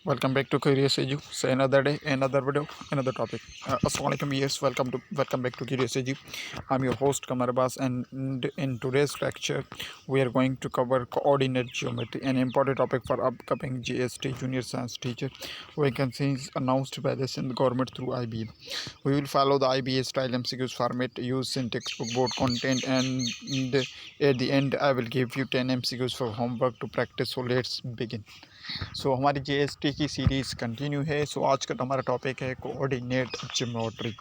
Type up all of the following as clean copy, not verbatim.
Welcome back to Curious Edu. So another day, another video, another topic. Assalamualaikum, yes, welcome back to Curious Edu. I'm your host Kamar Abbas, and in today's lecture, we are going to cover coordinate geometry, an important topic for upcoming GST Junior Science teacher vacancies announced by the Sindh government through IBA. We will follow the IBA style MCQs format used in textbook board content, and at the end, I will give you 10 MCQs for homework to practice. So let's begin. हमारी GST की series continue है। आज का हमारा topic है coordinate geometry.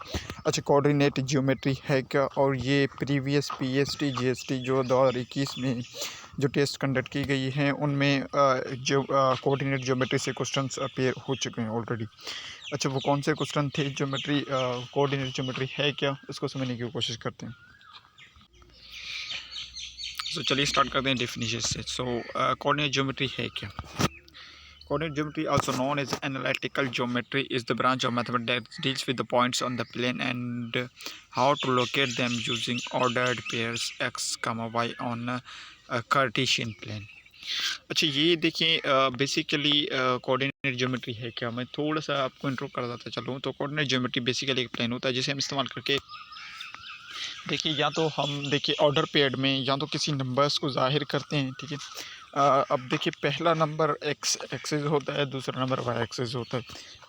अच्छा, coordinate geometry है क्या, और ये प्रीवियस पीएसटी जीएसटी जो 2021 में जो टेस्ट कंडक्ट की गई हैं उनमें जो कोऑर्डिनेट ज्योमेट्री से क्वेश्चंस अपेयर हो चुके हैं ऑलरेडी। अच्छा, वो कौन से क्वेश्चन थे? ज्योमेट्री कोऑर्डिनेट ज्योमेट्री है क्या, इसको समझने की कोशिश करते हैं। चलिए स्टार्ट करते हैं डेफिनेशन से। कोऑर्डिनेट ज्योमेट्री है क्या? Coordinate geometry, also known as analytical geometry, is the branch of mathematics that deals with the points on the plane and how to locate them using ordered pairs x, y on a Cartesian plane. अच्छा, ये देखिए basically coordinate geometry है क्या। मैं थोड़ा सा आपको intro कर देता चलूँ। तो कोऑर्डिनेट ज्योमेट्री बेसिकली एक प्लेन होता है जिसे हम इस्तेमाल करके देखिए, या तो हम देखिए ऑर्डर पेयर्ड में या तो किसी नंबर्स को जाहिर करते हैं। ठीक है, अब देखिए पहला नंबर एक्स एक्सिस होता है, दूसरा नंबर वाई एक्सिस होता है।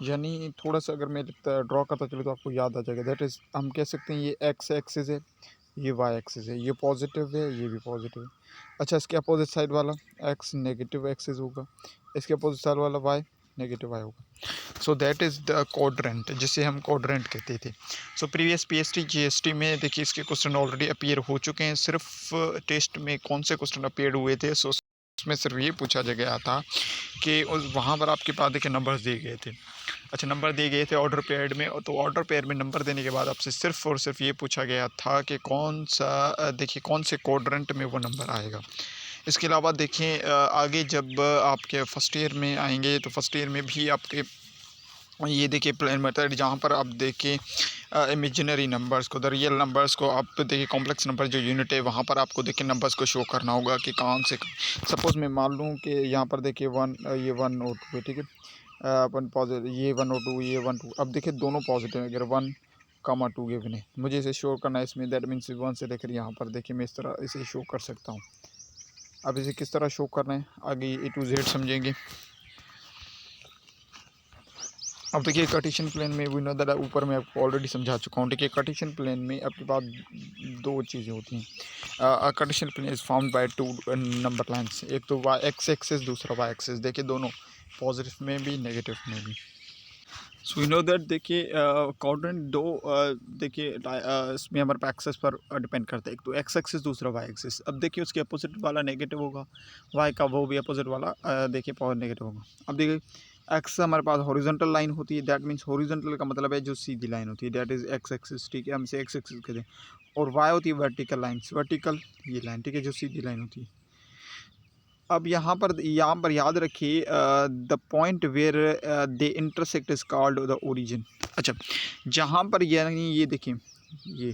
यानी थोड़ा सा अगर मैं ड्रॉ करता चले तो आपको याद आ जाएगा। दैट इज़ हम कह सकते हैं ये एक्स एक्सिस है, ये वाई एक्सिस है, ये पॉजिटिव है, ये भी पॉजिटिव है। अच्छा, इसके अपोजिट साइड वाला एक्स नेगेटिव एक्सिस होगा, इसके अपोजिट साइड वाला वाई नेगेटिव वाई होगा। So that is the quadrant, जिसे हम क्वाड्रेंट कहते थे। सो प्रीवियस पीएसटी जीएसटी में देखिए इसके क्वेश्चन ऑलरेडी अपीयर हो चुके हैं। सिर्फ टेस्ट में कौन से क्वेश्चन अपीयर हुए थे? सो उसमें सिर्फ ये पूछा गया था कि उस वहाँ पर आपके पास देखिए नंबर्स दिए गए थे। अच्छा, नंबर दिए गए थे ऑर्डर पेयर में, तो ऑर्डर पेयर में नंबर देने के बाद आपसे सिर्फ और सिर्फ ये पूछा गया था कि कौन सा देखिए कौन से क्वाड्रेंट में वो नंबर आएगा। इसके अलावा देखिए आगे जब आपके फर्स्ट ईयर में आएंगे तो फर्स्ट ईयर में भी आपके ये देखिए प्लेन मेथड, जहाँ पर आप देखिए इमेजिनरी नंबर्स को, द रियल नंबर्स को आप देखिए कॉम्प्लेक्स नंबर जो यूनिट है वहाँ पर आपको देखिए नंबर्स को शो करना होगा कि कौन से। सपोज़ मैं मान लूँ कि यहाँ पर देखिए ये 1 और 2 है। ठीक है, अपन पॉजिटिव ये 1 और 2, ये 1 2। अब देखिए दोनों पॉजिटिव है, अगर 1 कामा 2 गिवन है, मुझे इसे शो करना है इसमें। दैट मीन्स 1 से लेकर यहाँ पर देखिए मैं इस तरह इसे शो कर सकता हूँ। अब इसे किस तरह शो करना है आगे ए टू जेड समझेंगे। अब देखिए कार्टेशियन प्लेन में वी नो दैट, ऊपर मैं आपको ऑलरेडी समझा चुका हूँ। देखिए कार्टेशियन प्लेन में आपके पास दो चीज़ें होती हैं। Cartesian plane is found by two number lines, एक तो वाई एक्स एक्सिस, दूसरा वाई एक्सिस। देखिए दोनों पॉजिटिव में भी नेगेटिव में भी। सो वी नो दैट देखिए कोऑर्डिनेट दो देखिए इसमें हमारे पास एक्सेस पर डिपेंड करता है। एक तो एक्स एक्सिस, दूसरा वाई एक्सिस। अब देखिए उसके अपोजिट वाला नेगेटिव होगा, वाई का वो भी अपोजिट वाला देखिए पावर नेगेटिव होगा। अब देखिए एक्स हमारे पास हॉरिजॉन्टल लाइन होती है, दैट मीन्स हॉरिजॉन्टल का मतलब है जो सीधी लाइन होती है, दैट इज़ एक्स एक्सिस। ठीक है, हम इसे एक्स एक्सिस कहते हैं। और वाई होती है वर्टिकल लाइन, वर्टिकल ये लाइन, ठीक है, जो सीधी लाइन होती है। अब यहाँ पर याद रखिए the point where they intersect is called the origin. अच्छा, जहाँ पर यानी ये देखिए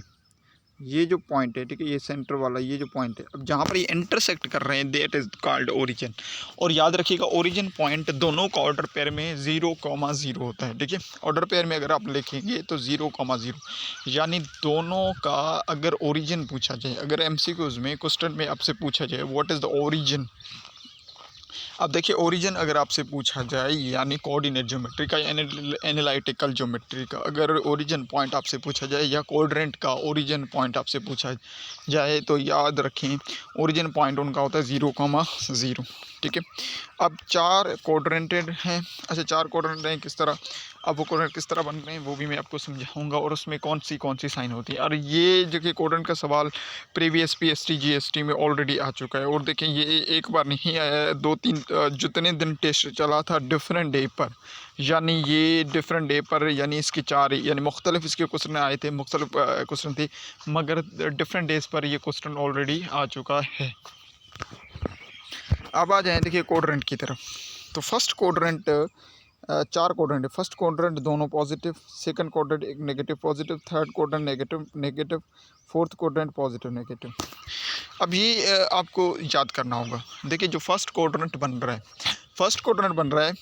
ये जो पॉइंट है, ठीक है, ये सेंटर वाला ये जो पॉइंट है, अब जहाँ पर ये इंटरसेक्ट कर रहे हैं दैट इज कॉल्ड ओरिजिन। और याद रखिएगा ओरिजिन पॉइंट दोनों का ऑर्डर पेयर में 0,0 होता है। ठीक है, ऑर्डर पेयर में अगर आप लिखेंगे तो 0,0, यानी दोनों का अगर ओरिजिन पूछा जाए, अगर एमसीक्यूज में क्वेश्चन में आपसे पूछा जाए व्हाट इज़ द ओरिजिन। अब देखिए ओरिजिन अगर आपसे पूछा जाए यानी कोऑर्डिनेट ज्योमेट्री का, एनालिटिकल ज्योमेट्री का अगर ओरिजिन पॉइंट आपसे पूछा जाए या कोऑर्डिनेट का ओरिजिन पॉइंट आपसे पूछा जाए तो याद रखें ओरिजिन पॉइंट उनका होता है 0,0। ठीक है, अब 4 कोऑर्डिनेटेड हैं। अच्छा, 4 कोऑर्डिनेट हैं किस तरह, अब वो कोऑर्डिनेट किस तरह बन रहे हैं वो भी मैं आपको समझाऊंगा, और उसमें कौन सी साइन होती है। और ये जो कि कोऑर्डिनेट का सवाल प्रीवियस पीएसटी जीएसटी में ऑलरेडी आ चुका है। और देखें ये एक बार नहीं आया है, 2-3 जितने दिन टेस्ट चला था डिफरेंट डे पर, यानी ये डिफरेंट डे पर, यानी इसके 4 यानी मुख्तलिफ इसके क्वेश्चन आए थे, मुख्तलिफ क्वेश्चन थे, मगर डिफरेंट डेज पर ये क्वेश्चन ऑलरेडी आ चुका है। अब आ जाएँ देखिए कोऑर्डिनेट की तरफ। तो फर्स्ट कोऑर्डिनेट 4 कोऑर्डिनेट है। फर्स्ट कोऑर्डिनेट दोनों पॉजिटिव, सेकंड कोऑर्डिनेट एक negative positive, third coordinate negative negative, fourth coordinate positive negative. अब ये आपको याद करना होगा। देखिए जो फर्स्ट कोऑर्डिनेट बन रहा है, फर्स्ट कोऑर्डिनेट बन रहा है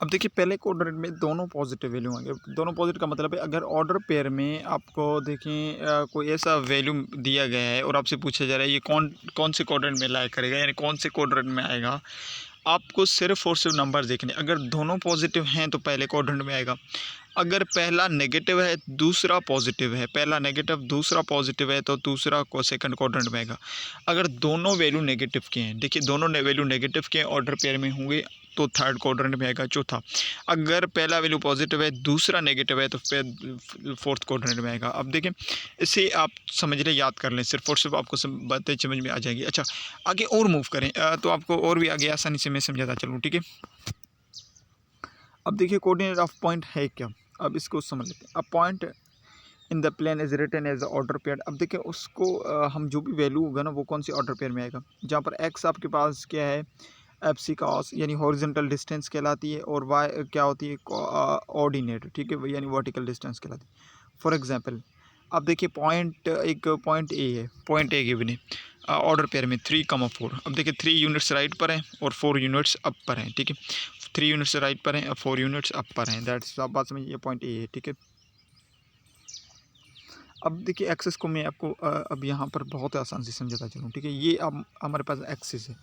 अब देखिए पहले क्वाड्रेंट में दोनों पॉजिटिव वैल्यू होंगे। दोनों पॉजिटिव का मतलब है अगर ऑर्डर पेयर में आपको देखें कोई ऐसा वैल्यू दिया गया है और आपसे पूछा जा रहा है ये कौन कौन से क्वाड्रेंट में लाया करेगा, यानी कौन से क्वाड्रेंट में आएगा, आपको सिर्फ और सिर्फ नंबर देखने। अगर दोनों पॉजिटिव हैं तो पहले क्वाड्रेंट में आएगा। अगर पहला नेगेटिव है दूसरा पॉजिटिव है, पहला नेगेटिव दूसरा पॉजिटिव है तो दूसरा को सेकंड क्वाड्रेंट में आएगा। अगर दोनों वैल्यू नेगेटिव के हैं, देखिए दोनों वैल्यू नेगेटिव के ऑर्डर पेयर में होंगे तो थर्ड क्वाड्रेंट में आएगा। चौथा, अगर पहला वैल्यू पॉजिटिव है दूसरा नेगेटिव है तो फिर फोर्थ क्वाड्रेंट में आएगा। अब देखें इसे आप समझ लें, याद कर लें, सिर्फ और सिर्फ आपको बातें समझ में आ जाएगी। अच्छा आगे और मूव करें तो आपको और भी आगे आसानी से मैं समझाता चलूँ, ठीक है। अब देखिए कोऑर्डिनेट ऑफ पॉइंट है क्या, अब इसको समझ लेते हैं। अब point in the plane is written as order pair. अब देखिए उसको हम जो भी वैल्यू होगा ना वो कौन सी ऑर्डर पेयर में आएगा। जहाँ पर एक्स आपके पास क्या है, एफ सी कॉस यानी हॉरिजॉन्टल डिस्टेंस कहलाती है, और वाई क्या होती है, ऑर्डिनेट, ठीक है, यानी वर्टिकल डिस्टेंस कहलाती है। फॉर एग्जांपल अब देखिए पॉइंट एक पॉइंट ए है, पॉइंट ए गिवन है ऑर्डर पेयर में 3,4। अब देखिए 3 यूनिट्स राइट पर हैं और 4 यूनिट्स अप पर हैं, ठीक है। 3 यूनिट्स राइट पर हैं और 4 यूनिट्स अप पर हैं, दैट्स आप बात समझिए, पॉइंट ए है, ठीक है। अब देखिए एक्सेस को मैं आपको अब यहाँ पर बहुत आसान से समझाता चलूँ, ठीक है। ये अब हमारे पास एक्सेस है।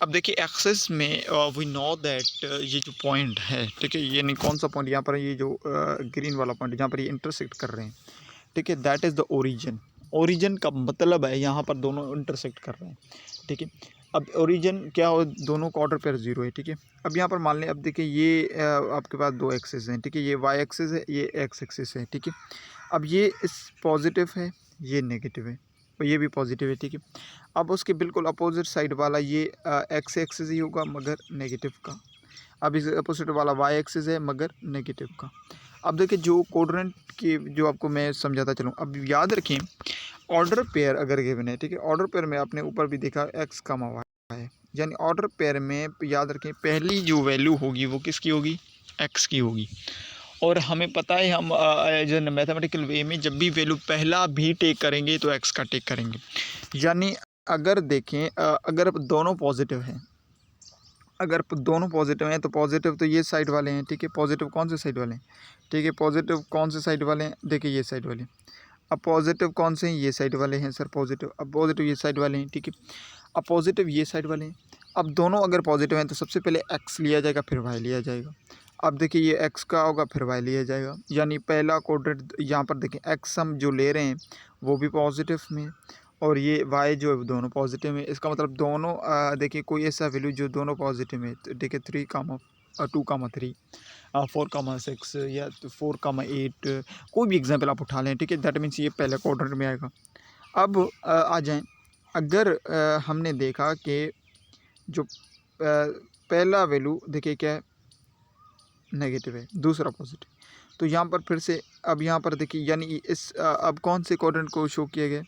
अब देखिए एक्सेस में वी नो दैट ये जो पॉइंट है, ठीक है, ये नहीं कौन सा पॉइंट, यहाँ पर ये जो ग्रीन वाला पॉइंट जहाँ पर ये इंटरसेक्ट कर रहे हैं, ठीक है, that is the origin. Origin का मतलब है यहाँ पर दोनों इंटरसेक्ट कर रहे हैं, ठीक है। अब ओरिजिन क्या हो, दोनों का ऑर्डर पेयर जीरो है, ठीक है। अब यहाँ पर मान लें, अब देखिए ये आपके पास दो एक्सेस हैं, ठीक है, ये वाई एक्सेस है, ये एक्स एक्सेस है, ठीक है। अब ये इस पॉजिटिव है, ये नेगेटिव है, और ये भी पॉजिटिव है, ठीक है। अब उसके बिल्कुल अपोजिट साइड वाला ये एक्स एक्सिस ही होगा मगर नेगेटिव का। अब इस अपोजिट वाला वाई एक्सिस है मगर नेगेटिव का। अब देखिए जो कोऑर्डिनेट की जो आपको मैं समझाता चलूँ, अब याद रखें ऑर्डर पेयर अगर गिवन है, ठीक है, ऑर्डर पेयर में आपने ऊपर भी देखा एक्स का वाई है, यानी ऑर्डर पेयर में याद रखें पहली जो वैल्यू होगी वो किसकी होगी, एक्स की होगी। और हमें पता है हम एज एन मैथमेटिकल वे में जब भी वैल्यू पहला भी टेक करेंगे तो एक्स का टेक करेंगे। यानी अगर देखें अगर दोनों पॉजिटिव हैं, अगर दोनों पॉजिटिव हैं तो पॉजिटिव तो ये साइड वाले हैं, ठीक है। पॉजिटिव कौन से साइड वाले हैं, ठीक है, पॉजिटिव कौन से साइड वाले हैं, देखिए ये साइड वाले। अब पॉजिटिव कौन से हैं, ये साइड वाले हैं सर पॉजिटिव। अब पॉजिटिव ये साइड वाले हैं, ठीक है। अब पॉजिटिव ये साइड वाले हैं। अब दोनों अगर पॉजिटिव हैं तो सबसे पहले एक्स लिया जाएगा फिर वाई लिया जाएगा। अब देखिए ये एक्स का होगा फिर वाई लिया जाएगा, यानी पहला कोऑर्डिनेट यहाँ पर देखें एक्स हम जो ले रहे हैं वो भी पॉजिटिव में और ये वाई जो है दोनों पॉजिटिव में। इसका मतलब दोनों देखिए कोई ऐसा वैल्यू जो दोनों पॉजिटिव में, तो देखिए 3,2,3 4,6 या 4,8 कोई भी एग्जांपल आप उठा लें, ठीक है, दैट मीन्स ये पहले क्वाड्रेंट में आएगा। अब आ जाएं, अगर हमने देखा कि जो पहला वैल्यू देखिए क्या है, नेगेटिव है, दूसरा पॉजिटिव, तो यहाँ पर फिर से अब यहाँ पर देखिए यानी इस अब कौन से क्वाड्रेंट को शो किया गया,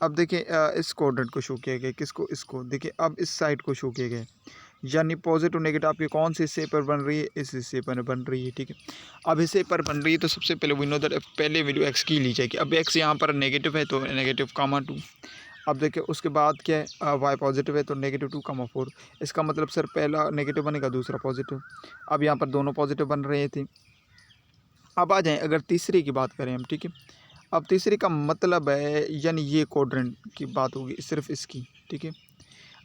अब देखिए इस क्वाड्रेंट को शो किया गया, किसको, इसको देखिए, अब इस साइड को शो किया गया, यानी पॉजिटिव नेगेटिव आपके कौन से हिस्से पर बन रही है, इस हिस्से पर बन रही है, ठीक है। अब हिस्से पर बन रही है तो सबसे पहले वी नो दैट पहले वैल्यू एक्स की ली जाएगी। अब एक्स यहाँ पर नेगेटिव है तो -2। अब देखिए उसके बाद क्या है, वाई पॉजिटिव है तो -2,4। इसका मतलब सर पहला नेगेटिव बनेगा दूसरा पॉजिटिव। अब यहाँ पर दोनों पॉजिटिव बन रहे थे। अब आ जाएँ अगर तीसरे की बात करें हम, ठीक है। अब तीसरे का मतलब है यानी ये क्वाड्रेंट की बात होगी सिर्फ इसकी, ठीक है।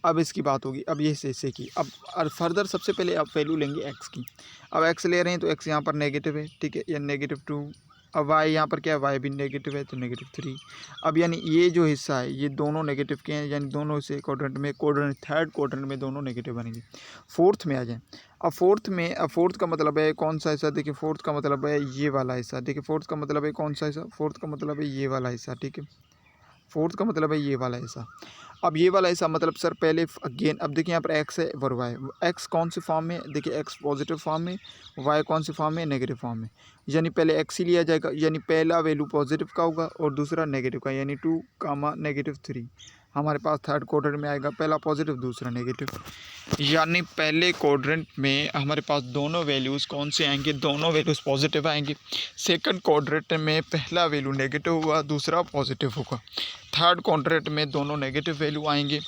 अब इसकी बात होगी, अब ये हिस्से की। अब फर्दर सबसे पहले आप वैल्यू लेंगे एक्स की। अब एक्स ले रहे हैं तो एक्स यहाँ पर नेगेटिव है, ठीक है, या -2। अब वाई यहाँ पर क्या है, वाई भी नेगेटिव है तो -3। अब यानी ये जो हिस्सा है ये दोनों नेगेटिव के हैं, यानी दोनों से क्वाड्रेंट में थर्ड क्वाड्रेंट में दोनों नेगेटिव बनेंगे। फोर्थ में आ जाएँ। अब फोर्थ का मतलब है कौन सा हिस्सा, देखिए फोर्थ का मतलब है ये वाला हिस्सा, देखिए फोर्थ का मतलब है कौन सा हिस्सा, फोर्थ का मतलब है ये वाला हिस्सा, ठीक है। फोर्थ का मतलब है ये वाला हिस्सा। अब ये वाला हिस्सा मतलब सर पहले अगेन, अब देखिए यहाँ पर एक्स है और वाई, एक्स कौन से फॉर्म में, देखिए एक्स पॉजिटिव फॉर्म में, वाई कौन से फॉर्म में, नेगेटिव फॉर्म में। यानी पहले एक्स ही लिया जाएगा, यानी पहला वैल्यू पॉजिटिव का होगा और दूसरा नेगेटिव का, यानी 2,-3 हमारे पास थर्ड क्वाड्रेंट में आएगा, पहला पॉजिटिव दूसरा नेगेटिव। यानी पहले क्वाड्रेंट में हमारे पास दोनों वैल्यूज़ कौन से आएंगे, दोनों वैल्यूज़ पॉजिटिव आएंगे। सेकंड क्वाड्रेंट में पहला वैल्यू नेगेटिव होगा दूसरा पॉजिटिव होगा। थर्ड क्वाड्रेंट में दोनों नेगेटिव वैल्यू आएंगे।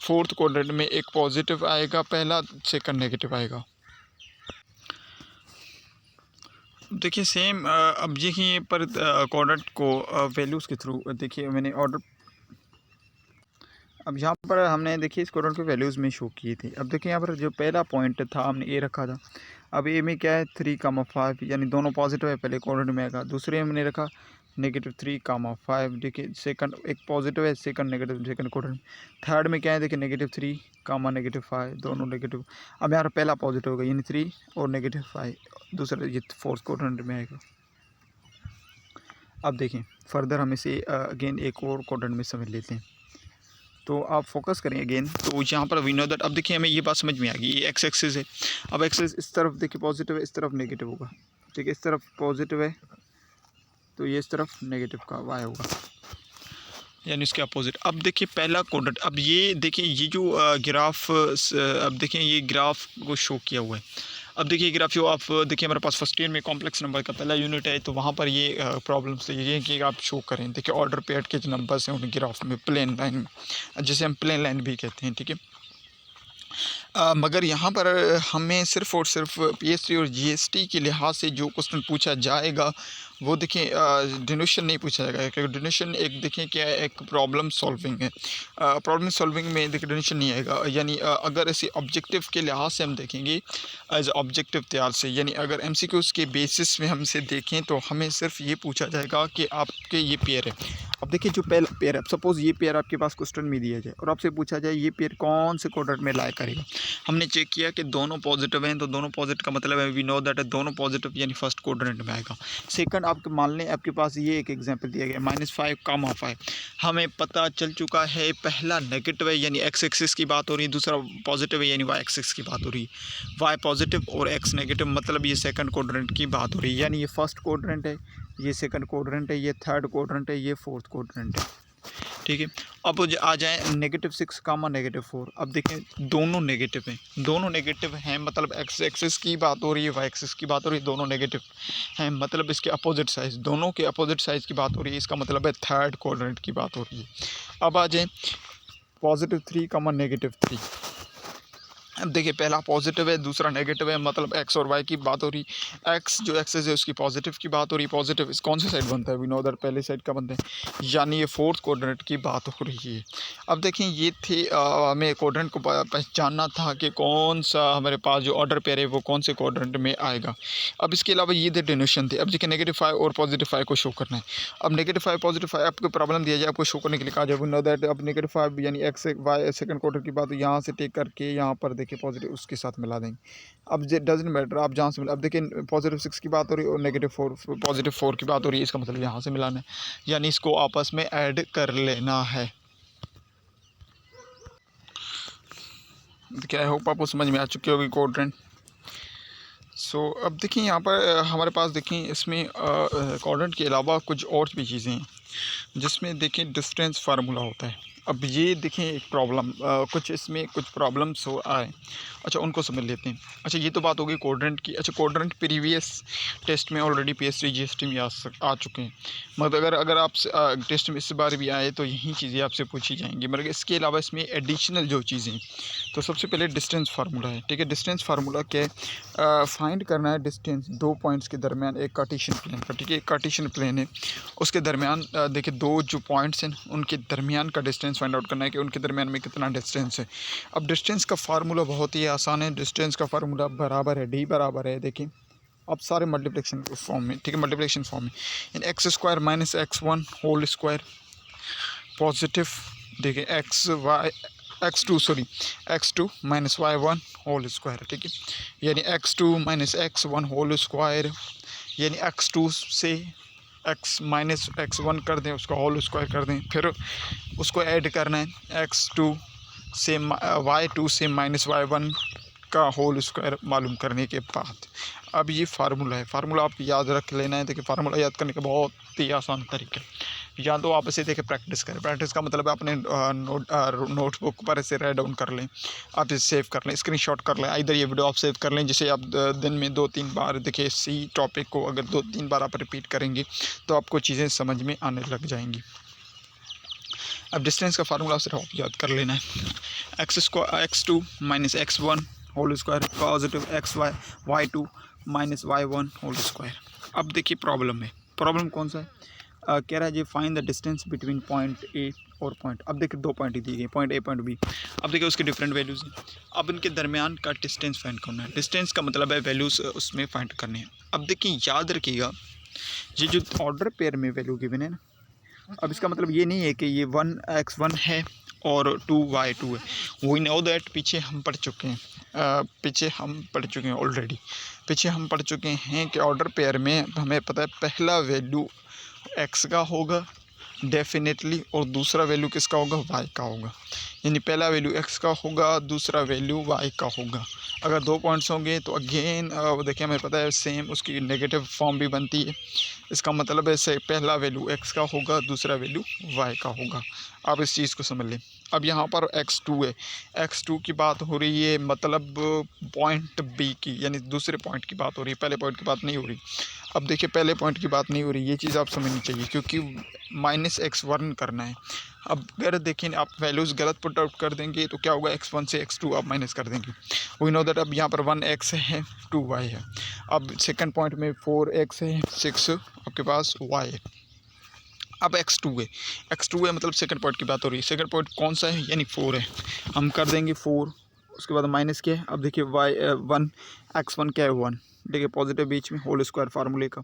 फोर्थ क्वाड्रेंट में एक पॉजिटिव आएगा पहला, सेकंड नेगेटिव आएगा। देखिए सेम अब देखिए पर कोऑर्डिनेट को वैल्यूज़ के थ्रू देखिए मैंने ऑर्डर, अब यहाँ पर हमने देखिए इस कोऑर्डिनेट को वैल्यूज़ में शो किए थे। अब देखिए यहाँ पर जो पहला पॉइंट था हमने ए रखा था। अब ए में क्या है 3,5 यानी दोनों पॉजिटिव है, पहले कोऑर्डिनेट में आएगा। दूसरे में हमने रखा -3,5। देखिए सेकंड एक पॉजिटिव है, second negative, second coordinate. Third में क्या है देखिए -3, -5 दोनों नेगेटिव। अब यहाँ पहला पॉजिटिव होगा यानी 3 और -5, दूसरा ये फोर्थ कोऑर्डिनेट में आएगा। अब देखें फर्दर हम इसे अगेन एक और कोऑर्डिनेट में समझ लेते हैं। तो आप फोकस करें अगेन, तो यहाँ पर वी नो दैट। अब देखिए हमें ये बात समझ में आ गई, ये एक्स एक्सिस है। अब एक्सिस इस तरफ देखिए पॉजिटिव है, इस तरफ नेगेटिव होगा। ठीक है, इस तरफ पॉजिटिव है तो ये इस तरफ नेगेटिव का वाई होगा, यानी इसके अपोजिट। अब देखिए पहला कोऑर्डिनेट, अब ये देखिए ये जो ग्राफ, अब देखिए ये ग्राफ को शो किया हुआ है। अब देखिए ग्राफ जो आप देखिए हमारे पास फर्स्ट ईयर में कॉम्प्लेक्स नंबर का पहला यूनिट है, तो वहाँ पर ये प्रॉब्लम्स ये कि आप शो करें। देखिए ऑर्डर पेयर्ड के जो नंबर्स हैं उन ग्राफ में प्लेन लाइन में, जिसे हम प्लेन लाइन भी कहते हैं। ठीक है, मगर यहाँ पर हमें सिर्फ़ और सिर्फ पीएसटी और जीएसटी के लिहाज से जो क्वेश्चन पूछा जाएगा वो देखिए डिनोशन नहीं पूछा जाएगा, क्योंकि डिनोशन एक देखिए क्या है, एक प्रॉब्लम सॉल्विंग है। प्रॉब्लम सॉल्विंग में देखिए डिनोशन नहीं आएगा। यानी अगर इसे ऑब्जेक्टिव के लिहाज से हम देखेंगे एज ऑब्जेक्टिव तैयार से, यानी अगर एमसीक्यूज़ के बेसिस में हम इसे देखें तो हमें सिर्फ ये पूछा जाएगा कि आपके ये पेयर है। अब देखिए जो पहला पेयर है, सपोज़ ये पेयर आपके पास क्वेश्चन में दिया जाए और आपसे पूछा जाए ये पेयर कौन से क्वाड्रेंट में लाई करेगा। हमने चेक किया कि दोनों पॉजिटिव हैं, तो दोनों पॉजिटिव का मतलब है वी नो दैट दोनों पॉजिटिव यानी फर्स्ट क्वाड्रेंट में आएगा। सेकंड आपके मान लें आपके पास ये एक एग्जांपल दिया गया -5,5, हमें पता चल चुका है पहला नेगेटिव है यानी एक्स एक्सिस की बात हो रही है, दूसरा पॉजिटिव है यानी वाई एक्सिस की बात हो रही है। वाई पॉजिटिव और एक्स नेगेटिव मतलब ये सेकंड क्वाड्रेंट की बात हो रही है, यानी ये फर्स्ट क्वाड्रेंट है, ये सेकंड क्वाड्रेंट है, ये थर्ड क्वाड्रेंट है, ये फोर्थ क्वाड्रेंट है। ठीक है, अब आ जाए -6, -4। अब देखें दोनों नेगेटिव हैं, दोनों नेगेटिव हैं मतलब एक्स एक्सिस की बात हो रही है, वाई एक्सिस की बात हो रही है, दोनों नेगेटिव हैं मतलब इसके अपोजिट साइज, दोनों के अपोजिट साइज की बात हो रही है, इसका मतलब है थर्ड क्वाड्रेंट की बात हो रही है। अब आ जाए +3, -3। अब देखिए पहला पॉजिटिव है, दूसरा नेगेटिव है, मतलब एक्स और वाई की बात हो रही है। एक्स जो एक्सेस है उसकी पॉजिटिव की बात हो रही है। पॉजिटिव इस कौन सी साइड बनता है, वी नो दैट पहले साइड का बनता है, यानी ये फोर्थ क्वाड्रेंट की बात हो रही है। अब देखें ये थे हमें क्वाड्रेंट को पहचानना था कि कौन सा हमारे पास जो ऑर्डर पेयर है वो कौन से क्वाड्रेंट में आएगा। अब इसके अलावा ये डेफिनेशन थे। अब देखिए -5 और +5 को शो करना है। अब -5 +5 आपको प्रॉब्लम दिया जाए, आपको शो करने के लिए कहा जाए, वी नो दैट अब -5 यानी एक्स वाई सेकंड क्वार्टर की बात यहाँ से टेक करके यहाँ पर देखिए पॉजिटिव उसके साथ मिला देंगे। अब डजंट मैटर आप जहाँ से मिला, अब देखिए +6 की बात हो रही है और -4 +4 की बात हो रही है, इसका मतलब यहाँ से मिलाना है, यानी इसको आपस में ऐड कर लेना है। क्या आई होप आपको समझ में आ चुकी होगी क्वाड्रेंट। सो अब देखिए यहाँ पर हमारे पास देखिए इसमें क्वाड्रेंट के अलावा कुछ और भी चीज़ें हैं जिसमें देखिए डिस्टेंस फार्मूला होता है। अब ये देखें एक प्रॉब्लम कुछ इसमें कुछ प्रॉब्लम्स हो आए, अच्छा उनको समझ लेते हैं। अच्छा ये तो बात होगी कोऑर्डिनेट की। अच्छा कोऑर्डिनेट प्रीवियस टेस्ट में ऑलरेडी पीएसटी जीएसटी में आ चुके हैं, मगर अगर आप टेस्ट में इस बार भी आए तो यही चीज़ें आपसे पूछी जाएंगी। मगर इसके अलावा इसमें एडिशनल जो चीज़ें, तो सबसे पहले डिस्टेंस फार्मूला है। ठीक है, डिस्टेंस फार्मूला क्या है, फाइंड करना है डिस्टेंस दो पॉइंट्स के दरमियान एक कार्टेशियन प्लेन का। ठीक है, एक कार्टेशियन प्लेन है, उसके दरमियान देखिए दो जो पॉइंट्स हैं उनके दरमियान का डिस्टेंस फाइंड आउट करना है कि उनके दरमियान में कितना डिस्टेंस है। अब डिस्टेंस का फार्मूला बहुत ही आसान है। डिस्टेंस का फार्मूला बराबर है डी बराबर है, देखिए अब सारे मल्टीप्लिकेशन फॉर्म में। ठीक है, मल्टीप्लिकेशन फॉर्म में इन x² - x1 whole square positive, देखिए x2 - y1 होल स्क्वायर। ठीक है, यानी x2 - x1 होल स्क्वायर, यानी x2 से x - x1 कर दें, उसका होल स्क्वायर कर दें, फिर उसको ऐड करना है x2 से y2 से -y1 का होल स्क्वायर मालूम करने के बाद। अब ये फार्मूला है, फार्मूला आप याद रख लेना है। देखिए फार्मूला याद करने का बहुत ही आसान तरीका है, या तो आप इसे देखिए प्रैक्टिस करें। प्रैक्टिस का मतलब है अपने नोटबुक पर इसे राइट डाउन कर लें, आप इसे सेव कर लें, स्क्रीनशॉट कर लें, इधर ये वीडियो आप सेव कर लें, जिसे आप दिन में 2-3 बार देखिए इसी टॉपिक को अगर 2-3 बार आप रिपीट करेंगे तो आपको चीज़ें समझ में आने लग जाएंगी। अब डिस्टेंस का फार्मूला सिर्फ आप याद कर लेना है, x2 - x1 whole square positive y2 - y1 whole square. अब देखिए प्रॉब्लम है, प्रॉब्लम कौन सा है, कह रहा है जी find the distance between point A और पॉइंट। अब देखिए दो पॉइंट ही दी गई, पॉइंट ए पॉइंट बी। अब देखिए उसके डिफरेंट वैल्यूज़ हैं, अब इनके दरमियान का डिस्टेंस फाइंड करना है। डिस्टेंस का मतलब है वैल्यूज़ उसमें फाइंड करने हैं। अब देखिए याद रखिएगा ये जो ऑर्डर पेयर में वैल्यू गिवन है ना, अब इसका मतलब ये नहीं है कि ये 1x1 है और 2y2 है। वी नो दैट, पीछे हम पढ़ चुके हैं, ऑलरेडी पीछे हम पढ़ चुके हैं कि ऑर्डर पेयर में हमें पता है पहला वैल्यू x का होगा डेफिनेटली, और दूसरा वैल्यू किसका होगा, y का होगा। यानी पहला वैल्यू x का होगा, दूसरा वैल्यू y का होगा। अगर दो पॉइंट्स होंगे तो अगेन देखिए हमें पता है सेम उसकी नेगेटिव फॉर्म भी बनती है। इसका मतलब है से पहला वैल्यू x का होगा, दूसरा वैल्यू y का होगा। आप इस चीज़ को समझ लें। अब यहाँ पर x2 है, x2 की बात हो रही है, मतलब पॉइंट b की, यानी दूसरे पॉइंट की बात हो रही है, पहले पॉइंट की बात नहीं हो रही। अब देखिए पहले पॉइंट की बात नहीं हो रही, ये चीज़ आप समझनी चाहिए, क्योंकि -x1 करना है। अब अगर देखें आप वैल्यूज़ गलत पुट आउट कर देंगे तो क्या होगा, x1 से x2 आप माइनस कर देंगे। वी नो दैट अब यहाँ पर 1x है, 2y है। अब सेकंड पॉइंट में 4x है, 6 आपके पास y है। अब x2 है, मतलब सेकंड पॉइंट की बात हो रही है। सेकंड पॉइंट कौन सा है, यानी 4 है, हम कर देंगे 4। उसके बाद माइनस क्या है, अब देखिए x1 क्या है, 1। देखिए पॉजिटिव बीच में होल स्क्वायर फार्मूले का।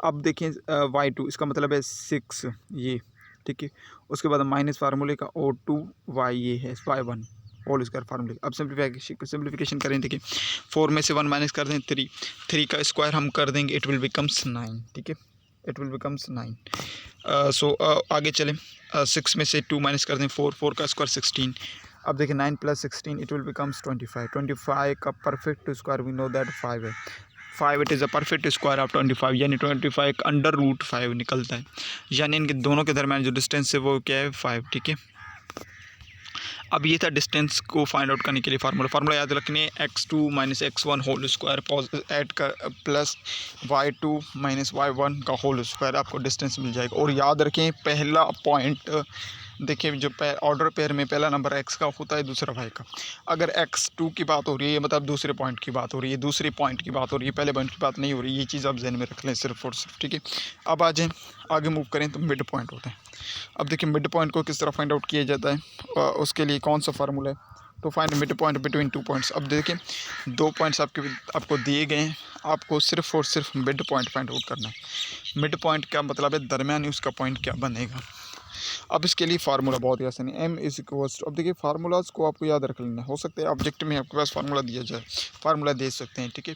अब देखिए y2, इसका मतलब है 6 ये, ठीक है। उसके बाद माइनस फार्मूले का, और 2y ये है, y1 होल स्क्वायर फार्मूले। अब सिंप्लीफिकेशन करें, देखिए 4 में से 1 माइनस कर दें 3 का स्क्वायर हम कर देंगे, इट विल बिकम्स 9, ठीक है, इट विल बिकम्स 9। सो आगे चलें, 6 में से 2 माइनस कर दें 4 का स्क्वायर 16। अब देखिए 9 + 16 इट विल बिकम्स 25 का perfect square we know that 5 है। 5 it is a perfect square of 25, यानी 25 का √5 निकलता है। यानी इनके दोनों के दरमियान जो डिस्टेंस है वो क्या है, 5, ठीक है। अब ये था डिस्टेंस को फाइंड आउट करने के लिए फार्मूला याद रखने, x2 - x1 whole square add का प्लस y2 - y1 का होल स्क्वायर, आपको डिस्टेंस मिल जाएगा। और याद रखें पहला पॉइंट, देखिए जो ऑर्डर पेयर में पहला नंबर x का होता है, दूसरा y का। अगर x2 की बात हो रही है मतलब दूसरे पॉइंट की बात हो रही है, दूसरे पॉइंट की बात हो रही है, पहले पॉइंट की बात नहीं हो रही, ये चीज़ आप जहन में रख लें सिर्फ और सिर्फ, ठीक है। अब आ जाएँ आगे मूव करें तो मिड पॉइंट होता है। अब देखिए मिड पॉइंट को किस तरह फाइंड आउट किया जाता है, उसके लिए कौन सा फार्मूला है, तो find mid point between 2 points. अब देखिए 2 पॉइंट्स आपको दिए गए हैं, आपको सिर्फ और सिर्फ मिड पॉइंट फाइंड आउट करना है। मिड पॉइंट का मतलब है दरमियानी उसका पॉइंट क्या बनेगा। अब इसके लिए फार्मूला बहुत ही आसान है, m अब देखिए फार्मूलाज को आपको याद रख लेना, हो सकता है ऑब्जेक्ट में आपके पास फार्मूला दिया जाए, फार्मूला दे सकते हैं, ठीक है।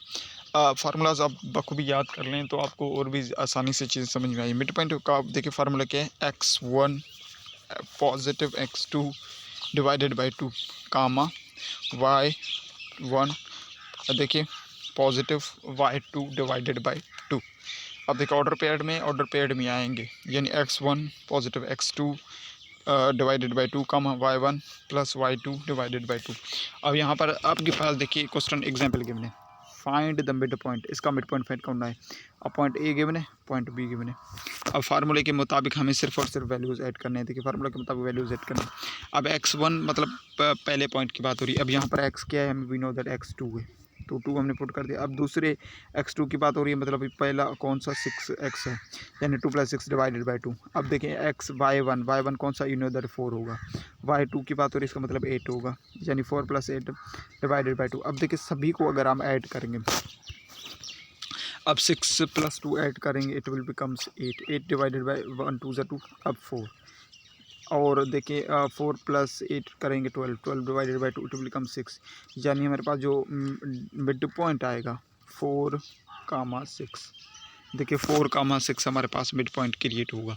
फार्मूलाज आप बखूबी याद कर लें तो आपको और भी आसानी से चीज़ें समझ में आई। मिड पॉइंट का आप देखिए फार्मूला क्या है, x1 positive x2 divided by 2 comma y1 देखिए पॉजिटिव y2 डिवाइडेड बाई 2। अब देखिए ऑर्डर पेयर्ड में आएंगे, यानी x1 positive x2 divided by 2 comma y1 plus y2 divided by 2। अब यहाँ पर आपके पास देखिए क्वेश्चन एग्जाम्पल गिवन है, फाइंड द मिड पॉइंट, इसका मिड पॉइंट फाइंड करना है। अब पॉइंट ए गिवन है, पॉइंट बी गिवन है। अब फार्मूले के मुताबिक हमें सिर्फ और सिर्फ वैल्यूज़ ऐड करने हैं, देखिए फार्मूले के मुताबिक वैल्यूज़ ऐड करने हैं। अब x1 मतलब पहले पॉइंट की बात हो रही है, अब यहाँ पर x क्या है, हमें वी नो दैट x2 है, तो 2 हमने पुट कर दिया। अब दूसरे x2 की बात हो रही है, मतलब पहला कौन सा 6x है, यानी 2 + 6 डिवाइडेड बाई 2। अब देखें y1 कौन सा, यू नो दैट 4 होगा। y2 की बात हो रही है, इसका मतलब 8 होगा, यानी 4 + 8 डिवाइडेड बाई 2। अब देखिए सभी को अगर हम ऐड करेंगे, अब 6 + 2 ऐड करेंगे, it will becomes 8 divided by 1 2 2, अब 4। और देखिए 4 + 8 करेंगे 12 divided by 2 it will become 6। यानी हमारे पास जो मिड पॉइंट आएगा 4, 6, देखिए 4, 6 हमारे पास मिड पॉइंट क्रिएट होगा।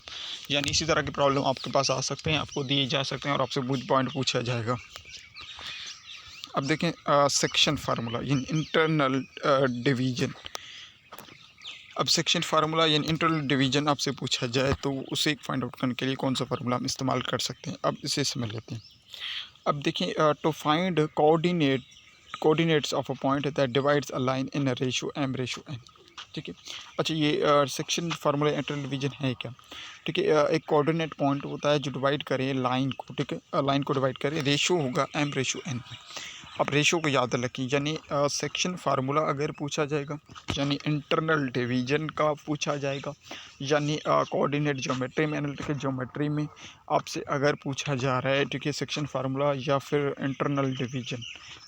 यानी इसी तरह की प्रॉब्लम आपके पास आ सकते हैं, आपको दिए जा सकते हैं और आपसे मिड पॉइंट पूछा जाएगा। अब देखें section formula in internal division. अब सेक्शन फार्मूला यानी इंटरनल डिवीजन आपसे पूछा जाए तो उसे फाइंड आउट करने के लिए कौन सा फार्मूला हम इस्तेमाल कर सकते हैं, अब इसे समझ लेते हैं। अब देखिए to find coordinates of a point that divides a line in a ratio m/n, ठीक है। अच्छा ये सेक्शन फार्मूला इंटरनल डिवीजन है क्या, ठीक है। एक कोऑर्डिनेट पॉइंट होता है जो डिवाइड करे लाइन को, ठीक है, लाइन को डिवाइड करे, रेशियो होगा m/n में। आप रेशो को याद रखें, यानी सेक्शन फार्मूला अगर पूछा जाएगा, यानी इंटरनल डिवीजन का पूछा जाएगा, यानी कोऑर्डिनेट ज्योमेट्री में, एनालिटिकल ज्योमेट्री में आपसे अगर पूछा जा रहा है, ठीक है, सेक्शन फार्मूला या फिर इंटरनल डिवीजन,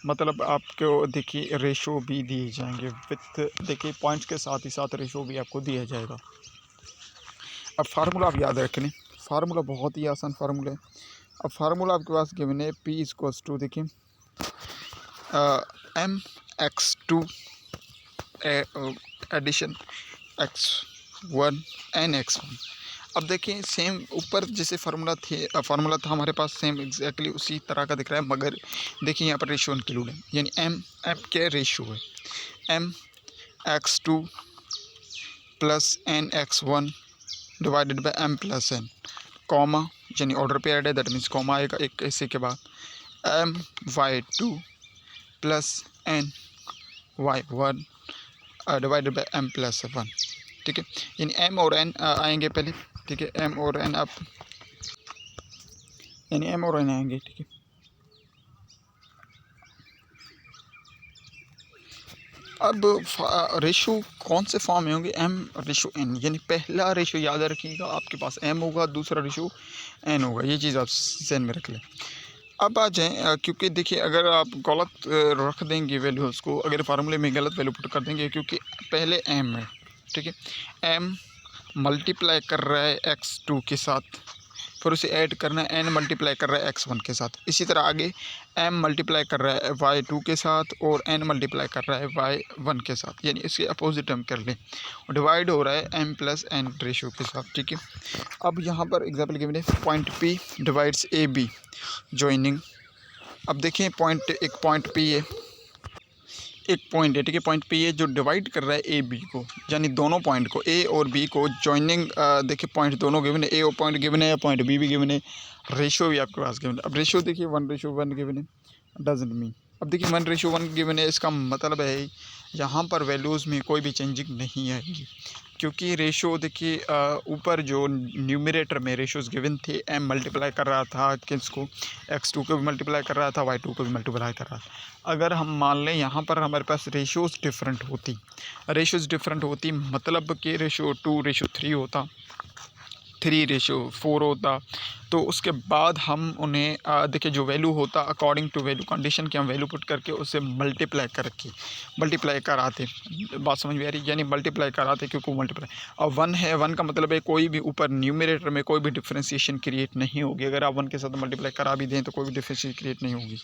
मतलब आपको देखिए रेशो भी दिए जाएंगे विथ, देखिए पॉइंट्स के साथ ही साथ रेशो भी आपको दिया जाएगा। अब फार्मूला आप याद रखें, फार्मूला बहुत ही आसान फार्मूला है। अब फार्मूला आपके पास गिवन है P इक्वल्स टू, देखिए mx2 एडिशन x1 nx1। अब देखिए सेम ऊपर जैसे फार्मूला था हमारे पास, सेम एग्जैक्टली उसी तरह का दिख रहा है, मगर देखिए यहाँ पर रेशो इंक्लूड है, यानी m क्या रेशो है, mx2 plus nx1 divided by m plus n, comma, यानी ऑर्डर पे ऐड है, दैट मीन्स कॉमा आएगा एक इसी के बाद, my2 plus ny1 divided by m plus 1, ठीक है, यानी m और n आएंगे पहले, ठीक है, m और n अब, यानी m और n आएंगे, ठीक है। अब रेशो कौन से फॉर्म में होंगे, m रेशो n, यानी पहला रेशो याद रखिएगा आपके पास m होगा, दूसरा रेशो n होगा, ये चीज़ आप ज़हन में रख लें। अब आ जाएँ, क्योंकि देखिए अगर आप गलत रख देंगे वैल्यूज़ को, अगर फार्मूले में गलत वैल्यू पुट कर देंगे, क्योंकि पहले m है, ठीक है, m मल्टीप्लाई कर रहा है x2 के साथ, फिर उसे ऐड करना है n मल्टीप्लाई कर रहा है x1 के साथ, इसी तरह आगे m मल्टीप्लाई कर रहा है y2 के साथ और n मल्टीप्लाई कर रहा है y1 के साथ, यानी इसके अपोजिट हम कर लें, डिवाइड हो रहा है m प्लस n रेशो के साथ, ठीक है। अब यहाँ पर एग्जाम्पल गिवन है, point P divides AB joining. अब देखें एक पॉइंट P है, ठीक है, पॉइंट P है जो डिवाइड कर रहा है ए बी को, यानी दोनों पॉइंट को A और B को जॉइनिंग, देखिए पॉइंट दोनों गिवन है, A और पॉइंट गिवन है, पॉइंट B भी गिवन है, रेशो भी आपके पास गिवन है। अब रेशो देखिए 1:1 गिवन है, डजंट मीन, अब देखिए 1:1 गिवन है, इसका मतलब है यहाँ पर वैल्यूज़ में कोई भी चेंजिंग नहीं आएगी, क्योंकि रेशो देखिए ऊपर जो न्यूमरेटर में रेशोज़ गिवन थे, m मल्टीप्लाई कर रहा था किसको, x2 को भी मल्टीप्लाई कर रहा था, y2 को भी मल्टीप्लाई कर रहा था। अगर हम मान लें यहाँ पर हमारे पास रेशोज़ डिफरेंट होती, मतलब कि रेशो 2:3 होता, 3:4 होता, तो उसके बाद हम उन्हें देखिए जो वैल्यू होता अकॉर्डिंग टू वैल्यू कंडीशन की हम वैल्यू पुट करके उसे मल्टीप्लाई कराते, बात समझ में आ रही, यानी मल्टीप्लाई कराते, क्योंकि वो मल्टीप्लाई अब 1 है, 1 का मतलब है कोई भी ऊपर न्यूमरेटर में कोई भी डिफ्रेंसिएशन क्रिएट नहीं होगी, अगर आप 1 के साथ मल्टीप्लाई करा भी दें तो कोई भी डिफ्रेंसिएशन क्रिएट नहीं होगी।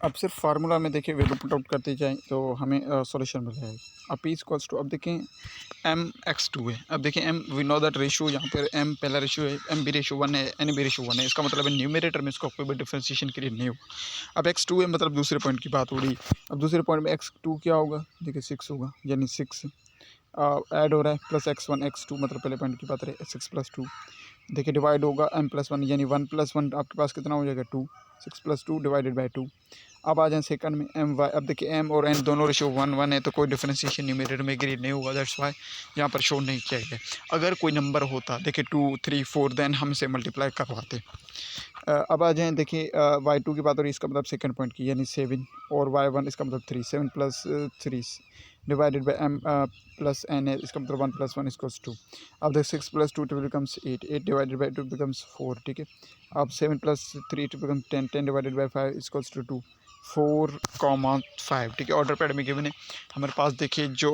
अब सिर्फ फार्मूला में देखिए वैल्यू पुट आउट करते जाएँ तो हमें सॉल्यूशन मिल जाएगा। अब P इक्वल्स टू, अब देखें mx2 है, अब देखें m we know that ratio, यहाँ पर m पहला रेशो है, m भी रेशो 1 है, n भी रेशो 1 है, इसका मतलब है न्यूमरेटर में इसका कोई भी डिफ्रेंसिएशन क्रिएट नहीं होगा। अब x2 है, मतलब दूसरे पॉइंट की बात हो रही है। अब दूसरे पॉइंट में x2 क्या होगा, देखिए 6 होगा, यानी 6 ऐड हो रहा है, प्लस x1 x2, मतलब पहले पॉइंट की बात रहे 6 + 2, देखिए डिवाइड होगा m + 1, यानी 1 + 1 आपके पास कितना हो जाएगा 2, 6 + 2 डिवाइडेड बाई 2। अब आ जाए सेकंड में एम वाई, अब देखिए m और n दोनों रेशो 1 है, तो कोई डिफरेंशिएशन न्यूमरेटर में क्रिएट नहीं होगा, दैट्स वाई यहाँ पर शो नहीं किया गया। अगर कोई नंबर होता देखिए 2, 3, 4, देन हम इसे मल्टीप्लाई करवाते। अब आ जाएँ, देखिए y2 की बात हो रही है, इसका मतलब सेकंड पॉइंट की, यानी 7, और y1 इसका मतलब 3, 7 + 3 divided by m plus n है, इसका मतलब 1 + 1 = 2। अब देख 6 + 2 2 becomes 8, 8 डिवाइडेड बाई 2 becomes 4, ठीक है। अब 7 + 3 2 becomes 10, 10 डिवाइडेड बाई 5 = 2, 4,5, ठीक है। ऑर्डर पैड में गिवन है हमारे पास, देखिए जो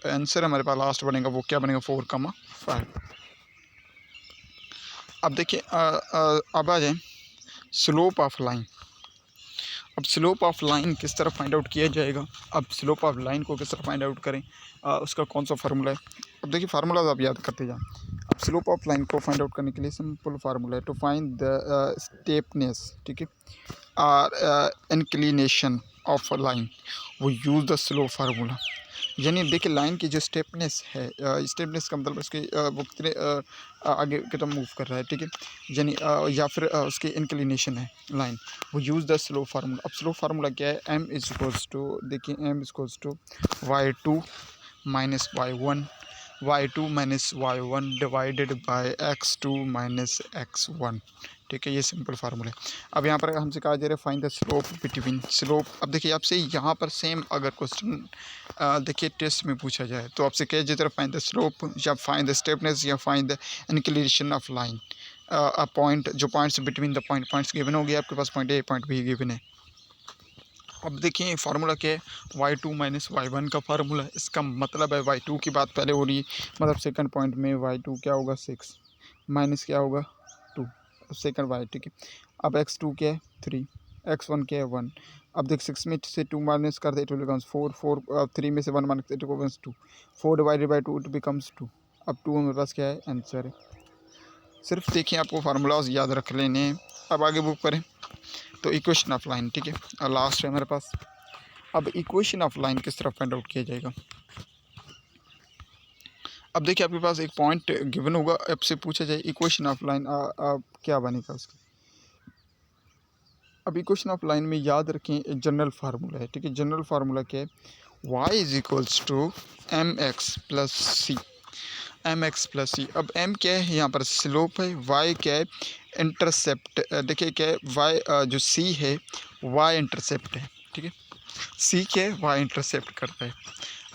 आंसर हमारे पास लास्ट बनेगा वो क्या बनेगा, 4,5। अब देखिए अब आ जाए स्लोप ऑफ लाइन। अब स्लोप ऑफ लाइन किस तरह फाइंड आउट किया जाएगा, अब स्लोप ऑफ लाइन को किस तरह फाइंड आउट करें, उसका कौन सा फार्मूला है। अब देखिए फार्मूलाज आप याद करते जाएं। अब स्लोप ऑफ लाइन को फाइंड आउट करने के लिए सिंपल फार्मूला है, टू फाइंड द स्टेपनेस, ठीक है, और इंक्लिनेशन ऑफ अ लाइन, वो यूज़ द स्लोप फार्मूला। यानी देखिए लाइन की जो स्टेपनेस है, स्टेपनेस का मतलब उसके वो कितने आगे कितना मूव कर रहा है, ठीक है, यानी या फिर उसकी इंक्लिनेशन है लाइन, वो यूज़ द स्लो फार्मूला। अब स्लो फार्मूला क्या है, m इक्वल्स टू, देखिए m equals to y2 minus y1, y2 minus y1 divided by x2 minus x1, ठीक है, ये सिंपल फार्मूला है। अब यहाँ पर हमसे कहा जा रहा है find the slope between slope. अब देखिए आपसे यहाँ पर सेम अगर क्वेश्चन देखिए टेस्ट में पूछा जाए तो आपसे कहे जिस तरह फाइंड द स्लोप या फाइंड द स्टेपनेस या find the inclination of line a point, जो points between the points given हो गया आपके पास, point A point B given है। अब देखिए फार्मूला क्या है, y2 माइनस y1 का फार्मूला। इसका मतलब है y2 की बात पहले हो रही है, मतलब सेकंड पॉइंट में y2 क्या होगा 6 माइनस क्या होगा 2 सेकंड y, ठीक है। अब x2 क्या है 3, x1 क्या है 1। अब देख 6 में से 2 माइनस कर दे, इट विल बिकम्स 4, 3 में से 1 minus it becomes 2, 4 divided by 2 it becomes 2। अब 2 मेरे पास क्या है आंसर है। सिर्फ देखिए आपको फार्मूलाज याद रख लेने हैं। अब आगे बुक करें तो इक्वेशन ऑफ लाइन, ठीक है, और लास्ट है हमारे पास। अब इक्वेशन ऑफ लाइन किस तरह फाइंड आउट किया जाएगा। अब देखिए आपके पास एक पॉइंट गिवन होगा, आपसे पूछा जाए इक्वेशन ऑफ लाइन क्या बनेगा उसका। अब इक्वेशन ऑफ लाइन में याद रखें एक जनरल फार्मूला है, ठीक है। जनरल फार्मूला क्या है, y is equals to M X plus C, M X plus C. अब m क्या है यहाँ पर स्लोप है, y क्या है इंटरसेप्ट, देखिए क्या है y जो c है y इंटरसेप्ट है, ठीक है। c क्या है y इंटरसेप्ट करता है।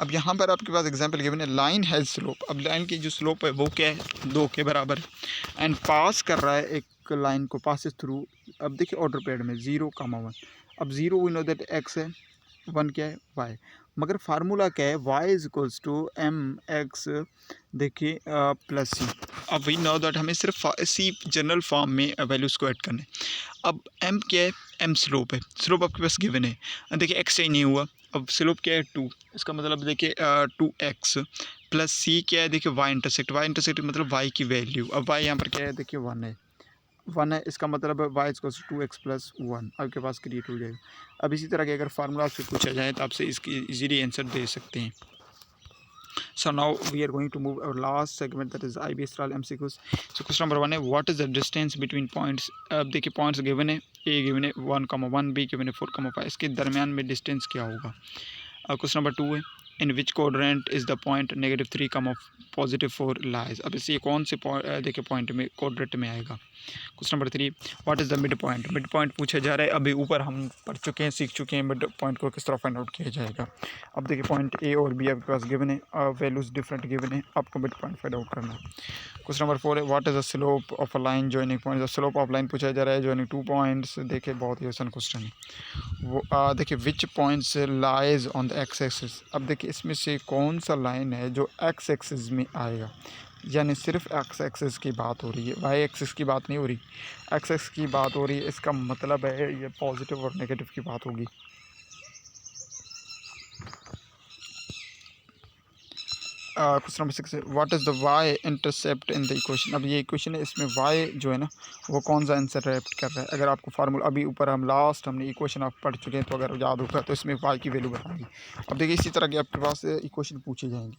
अब यहाँ पर आपके पास एग्जांपल गिवन है, लाइन हैज़ स्लोप। अब लाइन की जो स्लोप है वो क्या है 2 के बराबर है एंड पास कर रहा है एक लाइन को, पासिस थ्रू। अब देखिए ऑर्डर पेड में 0, 1। अब 0 वी नो दैट x है, 1 क्या है y, मगर फार्मूला क्या है y is equals to M X देखिए प्लस सी। अब वी नो दैट हमें सिर्फ सी जनरल फॉर्म में वैल्यूज़ को ऐड करना है। अब m क्या है, m स्लोप है, स्लोप आपके पास गिवन है, देखिए x चेंज नहीं हुआ। अब स्लोप क्या है 2, इसका मतलब देखिए 2x प्लस सी क्या है, देखिए y इंटरसेक्ट मतलब y की वैल्यू। अब y यहाँ पर क्या है देखिए 1 है, इसका मतलब है y equals to 2x plus 1 आपके पास क्रिएट हो जाएगा। अब इसी तरह के अगर फार्मूला आपसे पूछा जाए तो आपसे इसकी इजीली आंसर दे सकते हैं। So now we are going to move our last segment, that is IB style MCQs. So question number 1 है what is the distance between points। अब देखिए पॉइंट्स गिवन है, a गिवन है 1,1, b गिवन है 4,5, इसके दरमियान में डिस्टेंस क्या होगा। क्वेश्चन नंबर 2 है in which coordinate is the point -3, +4 lies. अब इसे कौन से देखिए पॉइंट में कोऑर्डिनेट में आएगा। Question number 3 what is the mid point. Mid point पूछा जा रहा है, अभी ऊपर हम पढ़ चुके हैं, सीख चुके हैं मिड पॉइंट को किस तरह फाइंड आउट किया जाएगा। अब देखिए पॉइंट ए और बी आपके पास गिवन है, वैल्यूज़ डिफरेंट गिवन है, आपको मिड पॉइंट फाइंड आउट करना है। क्वेश्चन नंबर 4 है what is the slope of a line joining point. The slope of line पूछा जा रहा है जॉइनिंग 2 पॉइंट्स। देखिए बहुत ही आसान क्वेश्चन है वो, देखिए which points lies on the X axis. अब देखिए इसमें से कौन सा लाइन है जो एक्स एक्सिस में आएगा, यानी सिर्फ एक्स एक्सिस की बात हो रही है, वाई एक्सिस की बात नहीं हो रही, एक्स एक्सिस की बात हो रही है। इसका मतलब है ये पॉजिटिव और नेगेटिव की बात होगी। Question number 6 what is the Y intercept in the equation. अब ये इक्वेशन है, इसमें वाई जो है ना वो कौन सा इंटरसेप्ट कर रहा है। अगर आपको फार्मूला अभी ऊपर हमने इक्वेशन आप पढ़ चुके हैं, तो अगर याद होगा तो इसमें वाई की वैल्यू बताएंगे। अब देखिए इसी तरह के आपके पास इक्वेशन पूछे जाएंगे,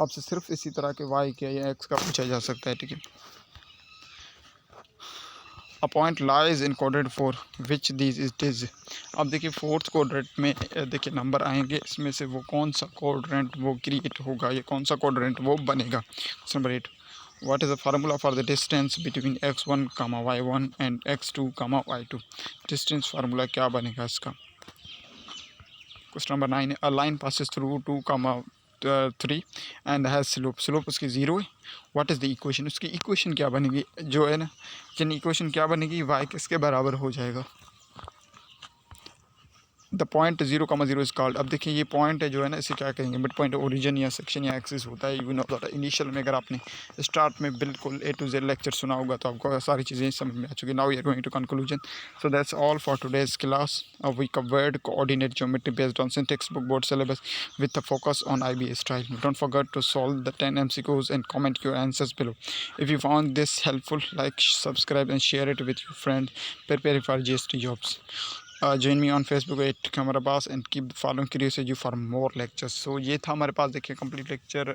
आपसे सिर्फ इसी तरह के वाई के या एक्स का पूछा जा सकता है, ठीक है। A point lies in coordinate 4 which this it is. अब देखिए फोर्थ कोऑर्डिनेट में देखिए नंबर आएंगे, इसमें से वो कौन सा कोऑर्डिनेट वो क्रिएट होगा, ये कौन सा कोऑर्डिनेट वो बनेगा। Question number 8 what is the formula for the distance between x1, y1 and x2, y2। Distance formula क्या बनेगा इसका। Question number 9 a line passes through 2, 3 and has slope. Slope उसकी 0 है। व्हाट इज़ द इक्वेशन, उसकी equation क्या बनेगी जो है ना, यानी इक्वेशन क्या बनेगी, y किसके बराबर हो जाएगा। The point 0,0 is called. अब देखिए ये पॉइंट है जो है ना, इसे क्या कहेंगे, मिड पॉइंट ओरिजिन या सेक्शन या एक्सिस होता है। यू नो दैट इनिशियल में अगर आपने स्टार्ट में बिल्कुल A to Z लेक्चर सुना होगा तो आपको सारी चीज़ें समझ में आ चुकी। Now we are going to conclusion. So that's all for today's class. We covered coordinate geometry based on textbook board syllabus with a focus on IB style. Don't forget to solve the 10 MCQs and comment your answers below. If you found this helpful, like, subscribe and share it with your friends preparing for GST jobs. Join me on Facebook at Qamar Abbas and keep following Curiosity for more lectures. So ये था हमारे पास देखिए complete lecture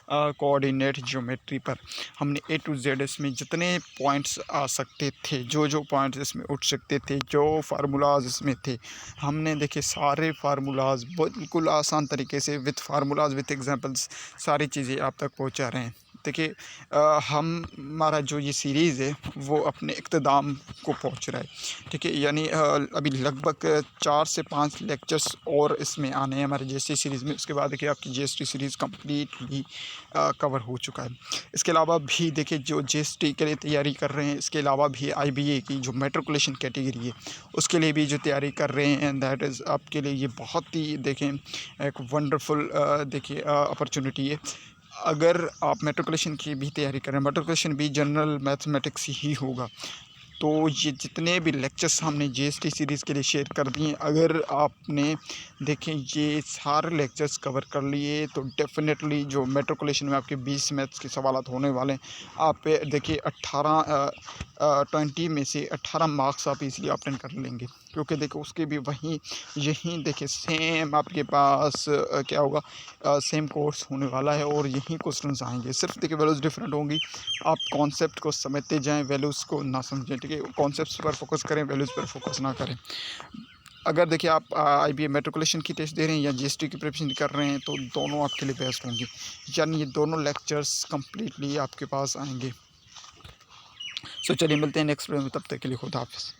coordinate geometry पर। हमने A to Z इसमें जितने points आ सकते थे, जो पॉइंट्स इसमें उठ सकते थे, जो फार्मूलाज इसमें थे, हमने देखिए सारे फार्मूलाज बिल्कुल आसान तरीके से विथ फार्मूलाज विथ एग्जांपल्स सारी चीज़ें आप तक पहुंचा रहे हैं। देखिए हमारा जो ये सीरीज़ है वो अपने इख्तिताम को पहुंच रहा है, ठीक है। यानी अभी लगभग 4 से 5 लेक्चर्स और इसमें आने हैं हमारे जीएसटी सीरीज़ में। उसके बाद देखिए आपकी जीएसटी सीरीज़ कम्प्लीटली कवर हो चुका है। इसके अलावा भी देखिए जो जीएसटी के लिए तैयारी कर रहे हैं, इसके अलावा भी आईबीए की जो मैट्रिकुलेशन कैटेगरी है उसके लिए भी जो तैयारी कर रहे हैं, दैट इज़ आपके लिए ये बहुत ही देखें एक वंडरफुल देखिए अपॉर्चुनिटी है। अगर आप मैट्रिकुलेशन की भी तैयारी कर रहे हैं, मैट्रिकुलेशन भी जनरल मैथमेटिक्स ही होगा, तो ये जितने भी लेक्चर्स हमने जीएसटी सीरीज़ के लिए शेयर कर दिए, अगर आपने देखें ये सारे लेक्चर्स कवर कर लिए तो डेफिनेटली जो मैट्रिकुलेशन में आपके 20 मैथ्स के सवाल होने वाले हैं, आप देखिए 20 में से 18 मार्क्स आप इजीली ऑब्टेन कर लेंगे, क्योंकि देखो उसके भी वहीं यहीं देखिए सेम आपके पास क्या होगा, सेम कोर्स होने वाला है और यहीं क्वेश्चंस आएंगे। सिर्फ देखिए वैल्यूज़ डिफरेंट होंगी, आप कॉन्सेप्ट को समझते जाएं, वैल्यूज़ को ना समझें, ठीक है। कॉन्सेप्ट्स पर फोकस करें, वैल्यूज़ पर फोकस ना करें। अगर देखिए आप आईबीए मैट्रिकुलेशन की टेस्ट दे रहे हैं या जीएसटी की प्रिपरेशन कर रहे हैं तो दोनों आपके लिए बेस्ट होंगे, यानी ये दोनों लेक्चर्स कम्प्लीटली आपके पास आएंगे। सो चलिए मिलते हैं नेक्स्ट वीडियो में, तब तक के लिए खुदा हाफिज़।